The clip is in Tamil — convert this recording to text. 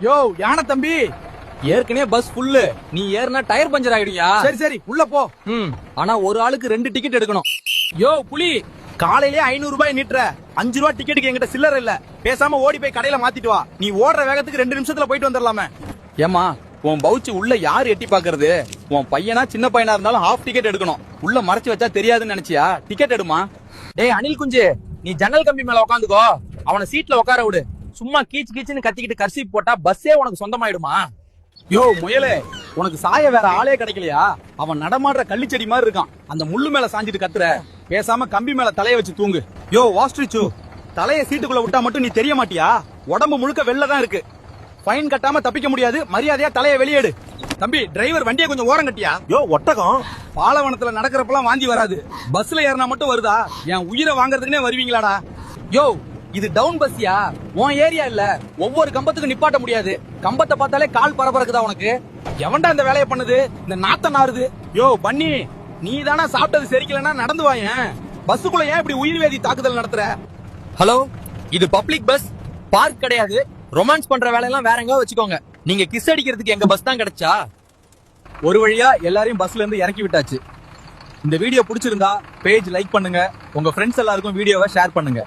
யோ யானை தம்பி, ஏற்கனவே பஸ் ஃபுல்லு, நீ ஏறினா டயர் பஞ்சர் ஆயிடுயா. சரி சரி உள்ள போ. ஆனா ஒரு ஆளுக்கு 2 டிக்கெட் எடுக்கணும். யோ புலி, காலையிலே 500 ரூபாய் நீட்டுற, 5 ரூபாய் டிக்கெட்டுக்கு என்கிட்ட சில்லற இல்ல. பேசாம ஓடி போய் கடையில மாத்திட்டு வா. நீ ஓடுற வேகத்துக்கு 2 நிமிஷத்துல போயிட்டு வந்துடலாமே. ஏமா உன் பவுச்சு உள்ள யாரு எட்டி பாக்குறது? உன் பையனா சின்ன பையனா இருந்தாலும் ஹாஃப் டிக்கெட் எடுக்கணும். உள்ள மறைச்சு வச்சா தெரியாதுன்னு நினைச்சியா? டிக்கெட் எடுமா. டேய் அனில் குஞ்சு, நீ ஜன்னல் கம்பி மேல உட்காந்துக்கோ, அவனை சீட்ல உட்கார விடு. சும்மா கீச்சு கீச்சுன்னு கத்திக்கிட்டு கர்சீப் போட்டா பஸ்ஸே உனக்கு சொந்தமாயிடுமா? யோ முயலே, உனக்கு சாய வேற ஆளே கிடைக்கலையா? அவன் நடமாடுற கள்ளிச்செடி மாதிரி இருக்கான். அந்த முள்ளு மேல சாஞ்சிட்டு கத்துற. பேசாம கம்பி மேல தலைய வச்சு தூங்கு. யோ வாஸ்ட்ரிச்சு, தலைய சீட்டுக்குள்ள விட்டா மட்டும் நீ தெரிய மாட்டியா? உடம்பு முழுக்க வெள்ள தான் இருக்கு. ஃபைன் கட்டாம தப்பிக்க முடியாது. மரியாதையா தலைய வெளியேடு. தம்பி டிரைவர், வண்டியை கொஞ்சம் ஓரம் கட்டியா? யோ ஒட்டகம், பாலவனத்துல நடக்கிறப்பெல்லாம் வாந்தி வராது, பஸ்ல ஏறினா மட்டும் வருதா? என் உயிரை வாங்குறதுக்குனே வருவீங்களாடா? யோ இது டவுன் பஸ்யா, உன் ஏரியா இல்ல. ஒவ்வொரு கம்பத்துக்கு நிப்பாட்ட முடியாது. கம்பத்தை பார்த்தாலே கால் பரபரக்குதா உனக்கு? எவன்டா இந்த வேலையை பண்ணுது? இந்த நாத்தம் நாறுது. யோ பண்ணி, நீ தானே சாப்பிட்டது சரிக்கலன்னா நடந்து வாயேன். பஸ்ஸுக்குள்ள ஏன் இப்படி உயிர் வேதி தாக்குதல் நடத்துற? ஹலோ, இது பப்ளிக் பஸ், பார்க் கிடையாது. ரொமான்ஸ் பண்ற வேலையெல்லாம் வேற எங்க வச்சுக்கோங்க. நீங்க கிஸ் அடிக்கிறதுக்கு எங்க பஸ் தான் கிடைச்சா? ஒரு வழியா எல்லாரையும் பஸ்ல இருந்து இறக்கி விட்டாச்சு. இந்த வீடியோ பிடிச்சிருந்தா பேஜ் லைக் பண்ணுங்க, உங்க ஃப்ரெண்ட்ஸ் எல்லாருக்கும் வீடியோவை ஷேர் பண்ணுங்க.